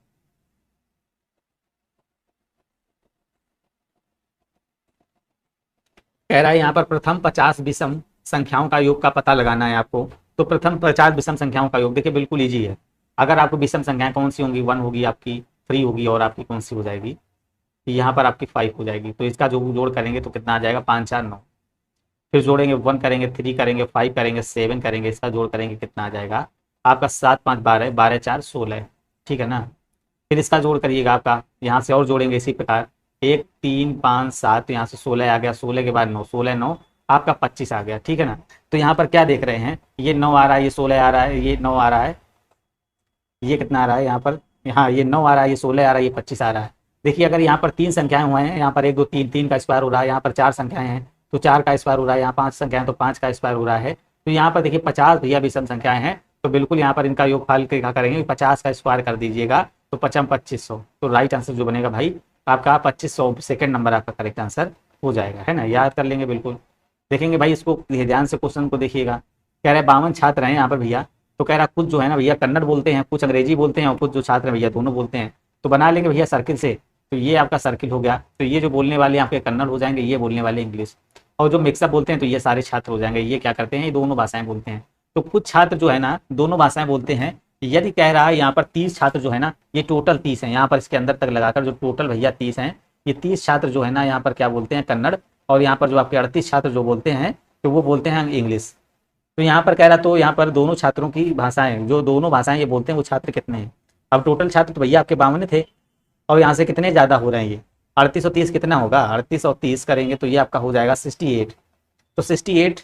कह रहा है यहाँ पर प्रथम 50 विषम संख्याओं का योग का पता लगाना है आपको। तो प्रथम 50 विषम संख्याओं का योग देखिए बिल्कुल ईजी है। अगर आपको विषम संख्याएं कौन सी होंगी, 1 होगी आपकी, 3 होगी, और आपकी कौन सी हो जाएगी, यहाँ पर आपकी 5 हो जाएगी। तो इसका जो जोड़ करेंगे तो कितना आ जाएगा, 5 4 9, फिर जोड़ेंगे 1 करेंगे, 3 करेंगे, 5 करेंगे, 7 करेंगे, इसका जोड़ करेंगे कितना आ जाएगा आपका 7 5 12, 12 4 16, ठीक है ना। फिर इसका जोड़ करिएगा आपका, यहाँ से और जोड़ेंगे इसी प्रकार 1 3 5 7, यहाँ से 16 आ गया, 16 के बाद 9, 16 9 आपका 25 आ गया, ठीक है ना। तो यहाँ पर क्या देख रहे हैं, ये 9 आ रहा है, ये 16 आ रहा है, ये 9 आ रहा है, ये कितना आ रहा है यहाँ पर, यहाँ ये 9 आ रहा है, ये 16 आ रहा है, ये 25 आ रहा है। देखिए अगर यहाँ पर 3 संख्याएं हुए हैं, यहाँ पर 1 2 3, 3 का स्क्वायर हो रहा है, यहाँ पर 4 संख्याएं हैं तो 4 का स्क्वायर हो रहा है, यहाँ 5 संख्याएं तो 5 का स्क्वायर हो रहा है। तो यहाँ पर देखिए 50 भैया विषम संख्याएं हैं, तो बिल्कुल यहाँ पर इनका योगफल क्या करेंगे, 50 का स्क्वायर कर दीजिएगा, तो 2500। तो राइट आंसर जो बनेगा भाई आपका 2500, सेकंड नंबर आपका करेक्ट आंसर हो जाएगा, है ना, याद कर लेंगे बिल्कुल। देखेंगे भाई इसको ध्यान से, क्वेश्चन को देखिएगा। कह रहे हैं 52 छात्र हैं यहाँ पर भैया, तो कह रहा कुछ जो है ना भैया कन्नड़ बोलते हैं, कुछ अंग्रेजी बोलते हैं, और कुछ जो छात्र हैं भैया दोनों बोलते हैं। तो बना लेंगे भैया सर्किल से, तो ये आपका सर्किल हो गया। तो ये जो बोलने वाले आपके कन्नड़ हो जाएंगे, ये बोलने वाले इंग्लिश, और जो मिक्सअप बोलते हैं तो ये सारे छात्र हो जाएंगे, ये क्या करते हैं, ये दोनों भाषाएं बोलते हैं। तो कुछ छात्र जो है ना दोनों भाषाएं बोलते हैं। यदि कह रहा है यहाँ पर 30 छात्र जो है ना, ये टोटल 30 है, यहाँ पर इसके अंदर तक लगाकर जो टोटल भैया 30 हैं, ये 30 छात्र जो है ना यहाँ पर क्या बोलते हैं, कन्नड़। और यहाँ पर जो आपके 38 छात्र जो बोलते हैं, तो वो बोलते हैं इंग्लिश। तो यहाँ पर कह रहा, तो यहाँ पर दोनों छात्रों की भाषाएं, जो दोनों भाषाएं ये बोलते हैं, वो छात्र कितने हैं। अब टोटल छात्र तो भैया आपके 52 थे, और यहाँ से कितने ज़्यादा हो रहे हैं, ये 38 और 30 कितना होगा, 38 और 30 करेंगे तो ये आपका हो जाएगा 68। तो 68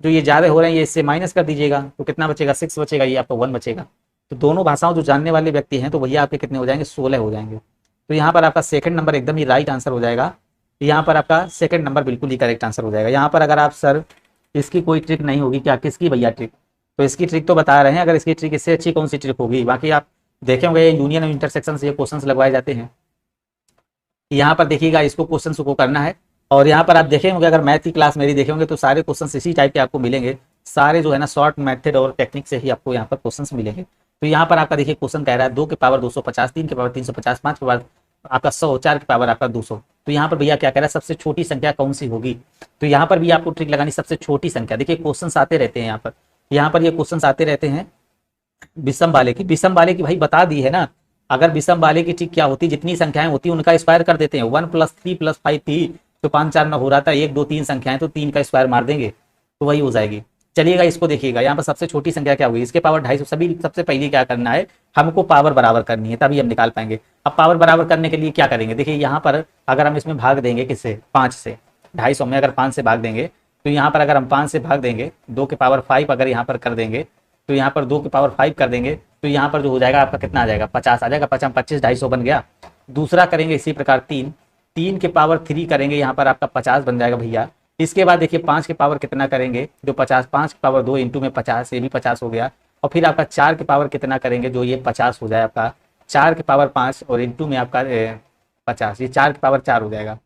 जो ये ज़्यादा हो रहे हैं, ये इससे माइनस कर दीजिएगा, तो कितना बचेगा, 6 बचेगा, ये आपका 1 बचेगा। तो दोनों भाषाओं जो जानने वाले व्यक्ति हैं, तो भैया आपके कितने हो जाएंगे, 16 हो जाएंगे। तो यहाँ पर आपका सेकंड नंबर एकदम ही राइट आंसर हो जाएगा। यहाँ पर आपका सेकंड नंबर बिल्कुल ही करेक्ट आंसर हो जाएगा। यहाँ पर अगर आप सर इसकी कोई ट्रिक नहीं होगी क्या, किसकी भैया ट्रिक, तो इसकी ट्रिक तो बता रहे हैं, अगर इसकी ट्रिक इससे अच्छी कौन सी ट्रिक होगी। बाकी आप देखे होंगे यूनियन और इंटरसेक्शन से ये क्वेश्चन लगवाए जाते हैं। यहाँ पर देखिएगा इसको क्वेश्चन को करना है, और यहाँ पर आप देखे होंगे, अगर मैथ की क्लास मेरी देखे होंगे तो सारे क्वेश्चन इसी टाइप के आपको मिलेंगे, सारे जो है ना शॉर्ट मेथड और टेक्निक से ही आपको यहाँ पर क्वेश्चन मिलेंगे। तो यहाँ पर आपका देखिए क्वेश्चन कह रहा है 2 के पावर 250, 3 के पावर 350, 5 के पावर आपका 100, 4 के पावर आपका 200। तो यहाँ पर भैया क्या कह रहा है, सबसे छोटी संख्या कौन सी होगी। तो यहाँ पर भी आपको ट्रिक लगानी, सबसे छोटी संख्या। देखिए क्वेश्चन आते रहते हैं यहाँ पर ये क्वेश्चन आते रहते हैं विषम वाले की भाई बता दी है ना। अगर विषम वाले की ट्रिक क्या होती, जितनी संख्याएं होती है उनका स्क्वायर कर देते हैं। 1 + 3 + 5 थी, तो 5 4 में हो रहा था, 1 2 3 संख्याएं, तो 3 का स्क्वायर मार देंगे तो वही हो जाएगी। चलिएगा इसको देखिएगा, यहाँ पर सबसे छोटी संख्या क्या होगी, इसके पावर 250। सभी सबसे पहले क्या करना है, हमको पावर बराबर करनी है, तभी हम निकाल पाएंगे। अब पावर बराबर करने के लिए क्या करेंगे, देखिए यहाँ पर अगर हम इसमें भाग देंगे किससे, 5 से, 250 में अगर 5 से भाग देंगे, तो यहाँ पर अगर हम 5 से भाग देंगे, 2 के पावर 5 अगर यहाँ पर कर देंगे, तो यहाँ पर 2 के पावर 5 कर देंगे, तो यहाँ पर जो हो जाएगा आपका कितना आ जाएगा, 50 आ जाएगा। 50 25 250 बन गया। दूसरा करेंगे इसी प्रकार 3 के पावर 3 करेंगे, यहाँ पर आपका 50 बन जाएगा भैया। इसके बाद देखिए 5 के पावर कितना करेंगे, जो 50, 5 के पावर 2 इंटू में 50, ये भी 50 हो गया। और फिर आपका 4 के पावर कितना करेंगे, जो ये 50 हो जाए आपका, 4 के पावर 5 और इंटू में आपका 50, ये 4 के पावर 4 हो जाएगा।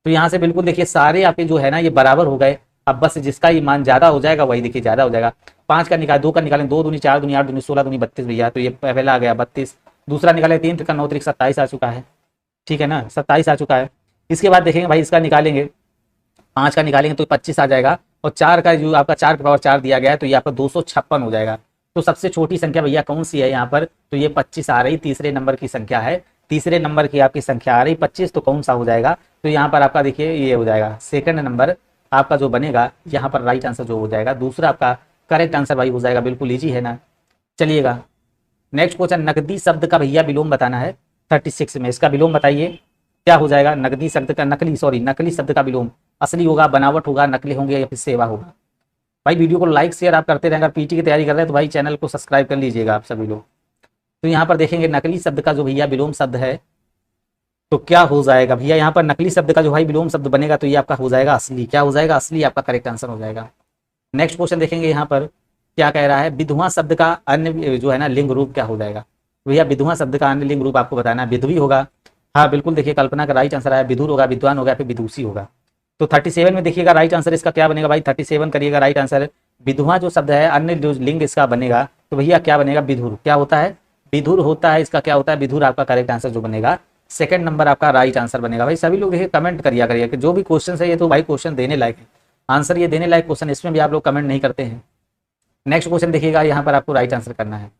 तो यहाँ से बिल्कुल देखिए सारे आपके जो है ना ये बराबर हो गए। अब बस जिसका ये मान ज्यादा हो जाएगा वही देखिए ज्यादा हो जाएगा। 5 का निकाल, 2 का निकालें, 2 दूनी 4 दूनी 8 दूनी 16 दूनी 32 भैया, तो ये पहला आ गया 32। दूसरा निकाले 3 का 9 3 27 आ चुका है, ठीक है ना, 27 आ चुका है। इसके बाद देखेंगे भाई इसका निकालेंगे, 5 का निकालेंगे तो 25 आ जाएगा। और 4 का जो आपका 4 के पावर 4 दिया गया है, तो ये आपका 256 हो जाएगा। तो सबसे छोटी संख्या भैया कौन सी है यहाँ पर, तो ये 25 आ रही, तीसरे नंबर की संख्या है, तीसरे नंबर की आपकी संख्या आ रही 25, तो कौन सा हो जाएगा, तो यहाँ पर आपका देखिए ये हो जाएगा सेकंड नंबर आपका जो बनेगा, यहाँ पर राइट आंसर जो हो जाएगा, दूसरा आपका करेक्ट आंसर भाई हो जाएगा। बिल्कुल इजी है ना। चलिएगा नेक्स्ट क्वेश्चन, नकदी शब्द का भैया विलोम बताना है 36 में। इसका विलोम बताइए क्या हो जाएगा, नकदी शब्द का नकली शब्द का विलोम, असली होगा, बनावट होगा, नकली होंगे या फिर सेवा होगा। भाई वीडियो को लाइक शेयर आप करते रहेंगे। अगर पीटी की तैयारी कर रहे हैं तो भाई चैनल को सब्सक्राइब कर लीजिएगा आप सभी लोग। तो यहाँ पर देखेंगे नकली शब्द का जो भैया विलोम शब्द है, तो क्या हो जाएगा भैया, यहाँ पर नकली शब्द का जो भाई विलोम शब्द बनेगा, तो ये आपका हो जाएगा असली। क्या हो जाएगा, असली आपका करेक्ट आंसर हो जाएगा। नेक्स्ट क्वेश्चन देखेंगे, यहाँ पर क्या कह रहा है, विधवा शब्द का अन्य जो है ना लिंग रूप क्या हो जाएगा। भैया विधवा शब्द का अन्य लिंग रूप आपको बताना है, विधवी होगा। हाँ बिल्कुल, देखिए कल्पना का राइट आंसर आया, विधुर होगा, विद्वान होगा, फिर विदुषी होगा। तो 37 में देखिएगा राइट आंसर इसका क्या बनेगा भाई, 37 करिएगा राइट आंसर। विधवा जो शब्द है, अन्य जो लिंग इसका बनेगा, तो भैया क्या बनेगा, विधुर। क्या होता है, विधुर होता है, इसका क्या होता है, विधुर आपका करेक्ट आंसर जो बनेगा, सेकंड नंबर आपका राइट आंसर बनेगा। भाई सभी लोग देखिए कमेंट करिए कि जो भी क्वेश्चन है ये तो भाई क्वेश्चन देने लायक है, आंसर ये देने लायक क्वेश्चन, इसमें भी आप लोग कमेंट नहीं करते हैं। नेक्स्ट क्वेश्चन देखिएगा, यहाँ पर आपको राइट आंसर करना है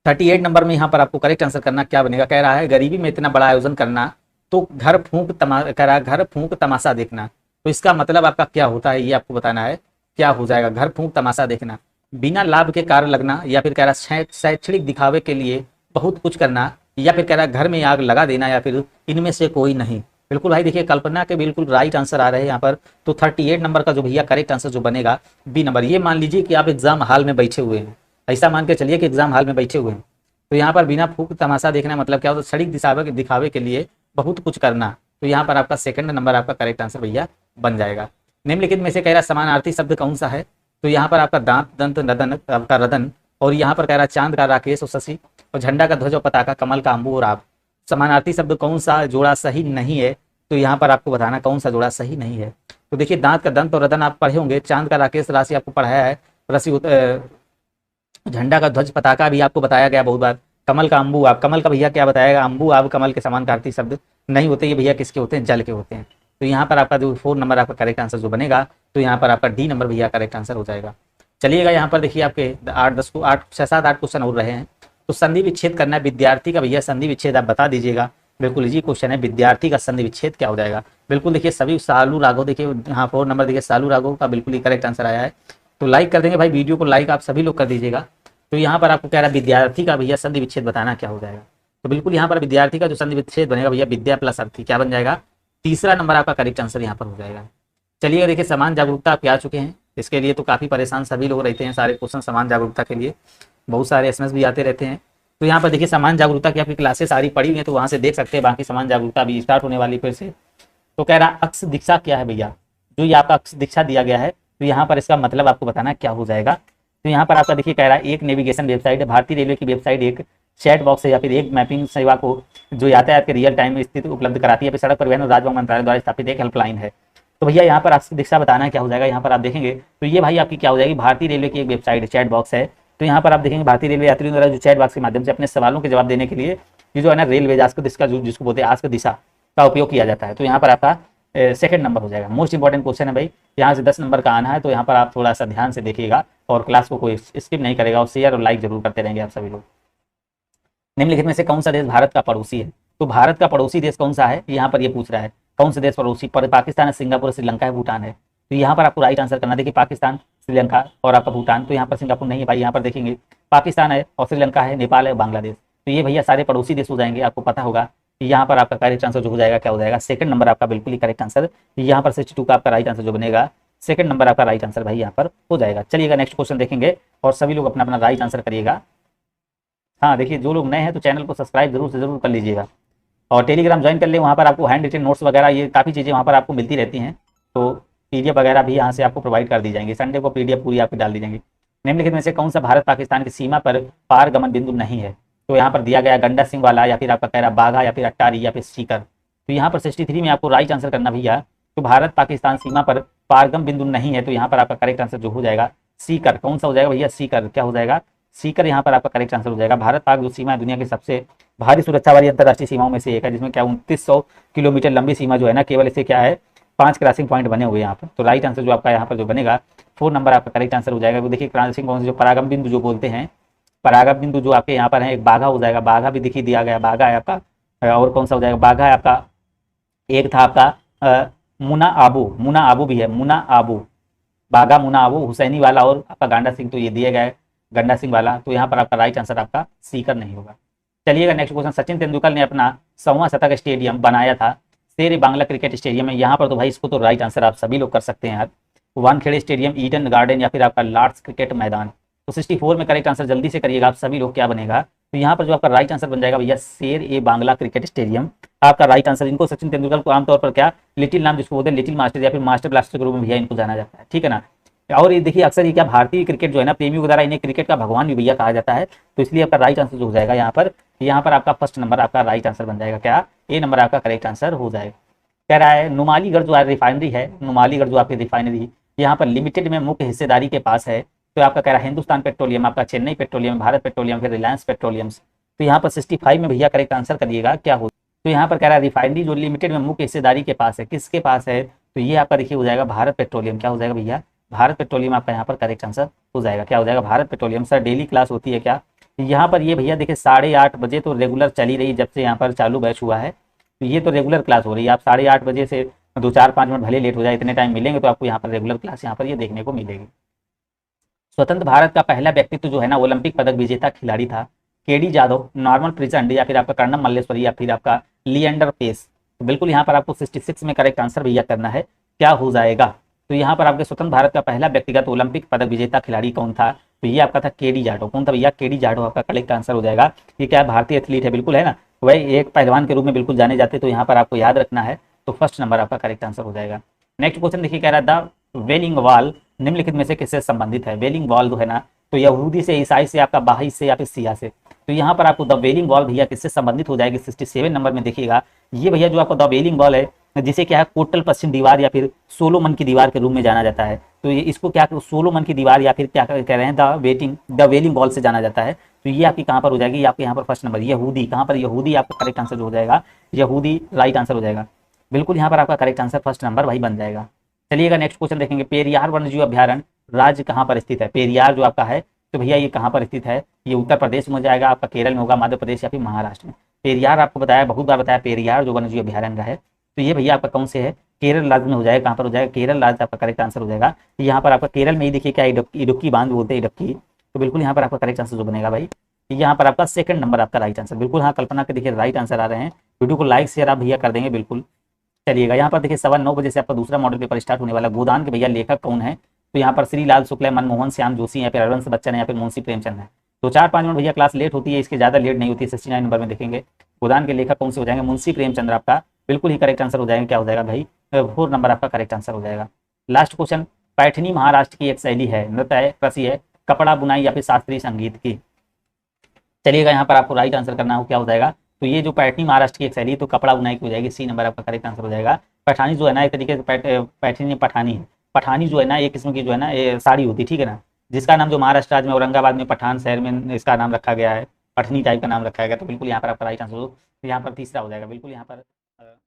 38 नंबर में। यहाँ पर आपको करेक्ट आंसर करना क्या बनेगा, कह रहा है गरीबी में इतना बड़ा आयोजन करना, तो घर फूंक तमाशा देखना। तो इसका मतलब आपका क्या होता है, ये आपको बताना है क्या हो जाएगा, घर फूंक तमाशा देखना, बिना लाभ के कार्य लगना, या फिर कह रहा शैक्षणिक दिखावे के लिए बहुत कुछ करना, या फिर कह रहा घर में आग लगा देना, या फिर इनमें से कोई नहीं। बिल्कुल भाई देखिए कल्पना के बिल्कुल राइट आंसर आ रहे हैं यहाँ पर। तो 38 नंबर का जो भैया करेक्ट आंसर जो बनेगा बी नंबर। ये मान लीजिए कि आप एग्जाम हॉल में बैठे हुए हैं, ऐसा मान के चलिए कि एग्जाम हॉल में बैठे हुए हैं, तो यहाँ पर बिना फूंक तमाशा देखना मतलब क्या होता है, शैक्षणिक दिखावे के लिए बहुत कुछ करना। तो यहाँ पर आपका सेकंड नंबर आपका करेक्ट आंसर भैया बन जाएगा। निम्नलिखित में से कह रहा समानार्थी शब्द कौन सा है? तो यहाँ पर आपका दांत, दंत, रदन, आपका रदन, और यहाँ पर कह रहा चांद का राकेश और शशि, और झंडा का ध्वज और पताका, कमल का अंबु और आप। समानार्थी शब्द कौन सा जोड़ा सही नहीं है? तो यहाँ पर आपको बताना कौन सा जोड़ा सही नहीं है। तो देखिए दांत का दंत और रदन आप पढ़े होंगे, चांद का राकेश राशि आपको पढ़ाया है, झंडा का ध्वज पताका भी आपको बताया गया बहुत बार, कमल का अंबु आप, कमल का भैया क्या बताएगा, अंबु आप कमल के समानार्थी शब्द नहीं होते, ये भैया किसके होते हैं? जल के होते हैं। तो यहाँ पर आपका जो 4 नंबर आपका करेक्ट आंसर जो बनेगा, तो यहाँ पर आपका डी नंबर भैया करेक्ट आंसर हो जाएगा। चलिएगा यहाँ पर देखिए आपके 6, 7, 8 क्वेश्चन हो रहे हैं। तो संधि विच्छेद करना है विद्यार्थी का, भैया संधि विच्छेद आप बता दीजिएगा। बिल्कुल इजी क्वेश्चन है, विद्यार्थी का संधि विच्छेद क्या हो जाएगा? बिल्कुल देखिए सभी सालू राघव, देखिए यहाँ 4 नंबर देखिए सालू राघव का बिल्कुल ही करेक्ट आंसर आया है। तो लाइक कर देंगे भाई, वीडियो को लाइक आप सभी लोग कर दीजिएगा। तो यहाँ पर आपको कह रहा है विद्यार्थी का भैया संधि विच्छेद बताना क्या हो जाएगा? तो बिल्कुल यहाँ पर विद्यार्थी का जो संधि विच्छेद बनेगा भैया, विद्या प्लस अर्थी, क्या बन जाएगा? तीसरा नंबर आपका करेक्ट आंसर यहाँ पर हो जाएगा। चलिए देखिए समान जागरूकता आप आ चुके हैं, इसके लिए तो काफ़ी परेशान सभी लोग रहते हैं, सारे क्वेश्चन समान जागरूकता के लिए बहुत सारे SMS भी आते रहते हैं। तो यहाँ पर देखिए समान जागरूकता की आपकी क्लासेस सारी पड़ी हुई हैं, तो वहाँ से देख सकते हैं, बाकी समान जागरूकता भी स्टार्ट होने वाली फिर से। तो कह रहा अक्ष दिशा क्या है भैया? जो ये आपका अक्ष दिशा दिया गया है, तो यहाँ पर इसका मतलब आपको बताना क्या हो जाएगा। तो यहाँ पर आपका देखिए कह रहा है एक नेविगेशन वेबसाइट है, भारतीय रेलवे की वेबसाइट, एक चैट बॉक्स है, या फिर एक मैपिंग सेवा को जो यातायात के रियल टाइम में स्थिति उपलब्ध कराती है, फिर सड़क परिवहन और राजमार्ग मंत्रालय द्वारा स्थापित एक हेल्पलाइन है। तो भैया यहाँ पर आपकी दिशा बताना क्या हो जाएगा? यहाँ पर आप देखेंगे तो ये भाई आपकी क्या हो जाएगी, भारतीय रेलवे की एक वेबसाइट चैट बॉक्स है। तो यहाँ पर आप देखेंगे भारतीय रेलवे यात्रियों द्वारा जो चैट बॉक्स के माध्यम से अपने सवालों के जवाब देने के लिए ये जो है ना रेलवे आस्क दिशा, जिसको बोलते हैं आस्क दिशा, का उपयोग किया जाता है। तो यहाँ पर आपका सेकंड नंबर हो जाएगा। मोस्ट इंपॉर्टेंट क्वेश्चन है भाई, यहाँ से 10 नंबर का आना है, तो यहाँ पर आप थोड़ा सा ध्यान से देखिएगा और क्लास को कोई स्किप नहीं करेगा, और शेयर और लाइक जरूर करते रहेंगे आप सभी लोग। निम्नलिखित में से कौन सा देश भारत का पड़ोसी है? तो भारत का पड़ोसी देश कौन सा है, यहाँ पर ये पूछ रहा है कौन सा देश पड़ोसी? पाकिस्तान है, सिंगापुर, श्रीलंका है, भूटान है। तो यहाँ पर आपको राइट आंसर करना, देखिए पाकिस्तान, श्रीलंका और आपका भूटान। तो यहाँ पर सिंगापुर नहीं है भाई, यहाँ पर देखेंगे पाकिस्तान है और श्रीलंका है, नेपाल है, बांग्लादेश। तो ये भैया सारे पड़ोसी देश हो जाएंगे, आपको पता होगा। यहाँ पर आपका करेक्ट आंसर जो हो जाएगा क्या हो जाएगा? सेकंड नंबर आपका बिल्कुल ही करेक्ट आंसर। यहाँ पर 62 का आपका राइट आंसर जो बनेगा, सेकंड नंबर आपका राइट आंसर भाई यहाँ पर हो जाएगा। चलिएगा नेक्स्ट क्वेश्चन देखेंगे और सभी लोग अपना अपना राइट आंसर करिएगा। हाँ देखिए जो लोग नए हैं तो चैनल को सब्सक्राइब जरूर से जरूर कर लीजिएगा, और टेलीग्राम ज्वाइन कर ले, वहाँ पर आपको हैंड रिटन नोट्स वगैरह ये काफ़ी चीज़ें वहाँ पर आपको मिलती रहती हैं। तो PDF वगैरह भी यहाँ से आपको प्रोवाइड कर दी जाएंगी, संडे को PDF पूरी आपको डाल दी जाएंगी। निम्नलिखित में से कौन सा भारत पाकिस्तान की सीमा पर पारगमन बिंदु नहीं है? तो यहाँ पर दिया गया गंडा सिंह वाला, या फिर आपका कह रहा बाघा, या फिर अट्टारी, या फिर सीकर। तो यहाँ पर 63 में आपको राइट आंसर करना भैया। तो भारत पाकिस्तान सीमा पर पारगम बिंदु नहीं है, तो यहाँ पर आपका करेक्ट आंसर जो हो जाएगा सीकर। कौन सा हो जाएगा भैया? सीकर। क्या हो जाएगा? सीकर यहाँ पर आपका करेक्ट आंसर हो जाएगा। भारत पाक जो सीमा है दुनिया की सबसे भारी सुरक्षा वाली अंतर्राष्ट्रीय सीमाओं में से एक है, जिसमें क्या 2900 किलोमीटर लंबी सीमा जो है ना, केवल इसे क्या है 5 क्रॉसिंग पॉइंट बने हुए यहाँ पर। तो राइट आंसर जो आपका यहाँ पर जो बनेगा 4 नंबर आपका करेक्ट आंसर हो जाएगा। वो देखिए क्रॉसिंग पॉइंट जो परागम बिंदु जो बोलते हैं, परागम बिंदु जो आपके यहाँ पर है, एक बाघा हो जाएगा, बाघा भी देखिए दिया गया, बाघा है आपका। और कौन सा हो जाएगा? बाघा है आपका। एक था आपका मुना आबू, मुना आबू भी है, मुना आबू, बाघा, मुना आबू, हुसैनी वाला और आपका गांडा सिंह, तो ये दिया गया है गंडा सिंह वाला। तो यहाँ पर आपका राइट आंसर आपका सीकर नहीं होगा। चलिएगा नेक्स्ट क्वेश्चन, सचिन तेंदुलकर ने अपना 100वां शतक स्टेडियम बनाया था शेर बांग्ला क्रिकेट स्टेडियम में। यहाँ पर तो भाई इसको तो राइट आंसर आप सभी लोग कर सकते हैं यार, वानखेड़े स्टेडियम, ईडन गार्डन, या फिर आपका लॉर्ड्स क्रिकेट मैदान। तो 64 में करेक्ट आंसर जल्दी से करिएगा आप सभी लोग, क्या बनेगा? तो यहाँ पर जो आपका राइट आंसर बन जाएगा भैया शेर बांग्ला क्रिकेट स्टेडियम आपका राइट आंसर। इनको सचिन तेंदुलकर को आमतौर पर क्या लिटिल नाम जिसको बोलते हैं, लिटिल मास्टर या फिर मास्टर ब्लास्टर के रूप में भैया इनको जाना जाता है, ठीक है ना। और ये देखिए अक्सर ये क्या भारतीय क्रिकेट जो है ना प्रेमियों के द्वारा इन्हें क्रिकेट का भगवान भी भैया कहा जाता है। तो इसलिए आपका राइट आंसर जो हो जाएगा यहाँ पर आपका फर्स्ट नंबर आपका राइट आंसर बन जाएगा, क्या ए नंबर आपका करेक्ट आंसर हो जाएगा। कह रहा है नुमालीगढ़ जो रिफाइनरी है, नुमालीगढ़ जो आपकी रिफाइनरी यहाँ पर लिमिटेड में मुख्य हिस्सेदारी के पास है। तो आपका कह रहा है हिंदुस्तान पेट्रोलियम, आपका चेन्नई पेट्रोलियम, भारत पेट्रोलियम, फिर रिलायंस पेट्रोलियम्स। तो यहाँ पर 65 में भैया करेक्ट आंसर करिएगा क्या हो। तो यहाँ पर कह रहा है रिफाइनरी जो लिमिटेड में मुख्य हिस्सेदारी के पास है, किसके पास है? तो ये आपका देखिए हो जाएगा भारत पेट्रोलियम। क्या हो जाएगा भैया? भारत पेट्रोलियम आपका यहाँ पर करेक्ट आंसर हो जाएगा। क्या हो जाएगा? Bharat petroleum. Sir daily class होती है क्या? यहाँ पर ये भैया देखिए 8:30 बजे तो रेगुलर चली रही, जब से यहाँ पर चालू बैच हुआ है तो ये तो रेगुलर क्लास हो रही है। आप 8:30 बजे से 2-4-5 मिनट भले लेट हो जाए, इतने टाइम मिलेंगे तो आपको यहाँ पर रेगुलर क्लास यहाँ पर ये देखने को मिलेगी। स्वतंत्र भारत का पहला व्यक्तित्व जो है ना ओलंपिक पदक विजेता खिलाड़ी था केडी जाधव, नॉर्मन प्रिजंड, या फिर आपका कर्णम मल्लेश्वरी, या फिर आपका लिएंडर पेस। तो बिल्कुल यहाँ पर आपको 66 में करेक्ट आंसर भैया करना है, क्या हो जाएगा? तो यहाँ पर आपके स्वतंत्र भारत का पहला व्यक्तिगत ओलंपिक पदक विजेता खिलाड़ी कौन था? तो ये आपका था केडी जाधव। कौन था भैया? केडी जाधव आपका करेक्ट आंसर हो जाएगा। ये क्या भारतीय एथलीट है, बिल्कुल है ना, वही एक पहलवान के रूप में बिल्कुल जाने जाते। तो यहाँ पर आपको याद रखना है, तो फर्स्ट नंबर आपका करेक्ट आंसर हो जाएगा। नेक्स्ट क्वेश्चन देखिए, कह रहा था वेलिंग वॉल निम्नलिखित में से किससे संबंधित है? वेलिंग वॉल जो है ना, तो यहूदी से, ईसाई से, आपका बाहई से या फिर सिया से। तो यहाँ पर आपको द वेलिंग वॉल भैया किससे संबंधित हो जाएगी? 67 नंबर में देखिएगा, ये भैया जो आपको द वेलिंग वॉल है, जिसे क्या है कोटल पश्चिम दीवार या फिर सोलोमन की दीवार के रूप में जाना जाता है। तो ये इसको क्या सोलोमन की दीवार या फिर क्या कह रहे हैं द वेलिंग वॉल से जाना जाता है। तो ये आपकी कहाँ पर हो जाएगी? आपके यहाँ पर फर्स्ट नंबर यहूदी, कहाँ पर यहूदी आपका करेक्ट आंसर जो हो जाएगा, यहूदी राइट आंसर हो जाएगा। बिल्कुल यहाँ पर आपका करेक्ट आंसर फर्स्ट नंबर वही बन जाएगा। चलिएगा नेक्स्ट क्वेश्चन देखेंगे, पेरियार वन्यजीव अभ्यारण्य राज्य कहाँ पर स्थित है? पेरियार जो आपका है, तो भैया ये कहाँ पर स्थित है? ये उत्तर प्रदेश में हो जाएगा, आपका केरल में होगा, मध्य प्रदेश या फिर महाराष्ट्र में। पेरियार आपको बताया, बहुत बार बताया, पेरियार जो वन्यजीव अभ्यारण्य है, तो ये भैया आपका कौन से है? केरल राज्य में हो जाएगा। कहाँ पर हो जाएगा? केरल राज्य आपका करेक्ट आंसर हो जाएगा। यहाँ पर आपका केरल में ही देखिए क्या इडुक्की बांध बोलते हैं, इडुक्की। तो बिल्कुल यहाँ पर आपका करेक्ट आंसर जो बनेगा भाई, यहाँ पर आपका सेकंड नंबर आपका राइट आंसर। बिल्कुल हाँ, कल्पना के देखिए राइट आंसर आ रहे हैं। वीडियो को लाइक शेयर आप भैया कर देंगे बिल्कुल। चलिएगा यहाँ पर देखिए 9:15 से आपका दूसरा मॉडल पेपर स्टार्ट होने वाला। गोदान के भैया लेखक कौन है? तो यहाँ पर श्रीलाल शुक्ल है, मनमोहन श्याम जोशी या फिर हरवंश बच्चन है या फिर मुंशी प्रेमचंद है। तो 4-5 मिनट भैया क्लास लेट होती है, इसके ज़्यादा लेट नहीं होती है। 69 नंबर में देखेंगे गोदान के लेखक कौन से हो जाएंगे? मुंशी प्रेमचंद्र आपका बिल्कुल ही करेक्ट आंसर हो जाएगा। क्या हो जाएगा भाई? 4 नंबर आपका करेक्ट आंसर हो जाएगा। लास्ट क्वेश्चन, पैठनी महाराष्ट्र की एक शैली है, नृत्य है, कृषि है, कपड़ा बुनाई या फिर शास्त्रीय संगीत की। चलिएगा यहाँ पर आपको राइट आंसर करना हो, क्या हो जाएगा? तो ये जो पैठनी महाराष्ट्र की एक शैली तो कपड़ा बुनाई की हो जाएगी। सी नंबर आपका करेक्ट आंसर हो जाएगा। पठानी जो है ना, एक तरीके से पैठनी पठानी है। पठानी जो है ना, एक किस्म की जो है ना ये साड़ी होती है, ठीक है ना, जिसका नाम जो महाराष्ट्र राज्य में औरंगाबाद में पठान शहर में इसका नाम रखा गया है, पठनी टाइप का नाम रखा गया। तो बिल्कुल यहाँ पर आपका राइट आंसर यहाँ पर तीसरा हो जाएगा। बिल्कुल यहाँ पर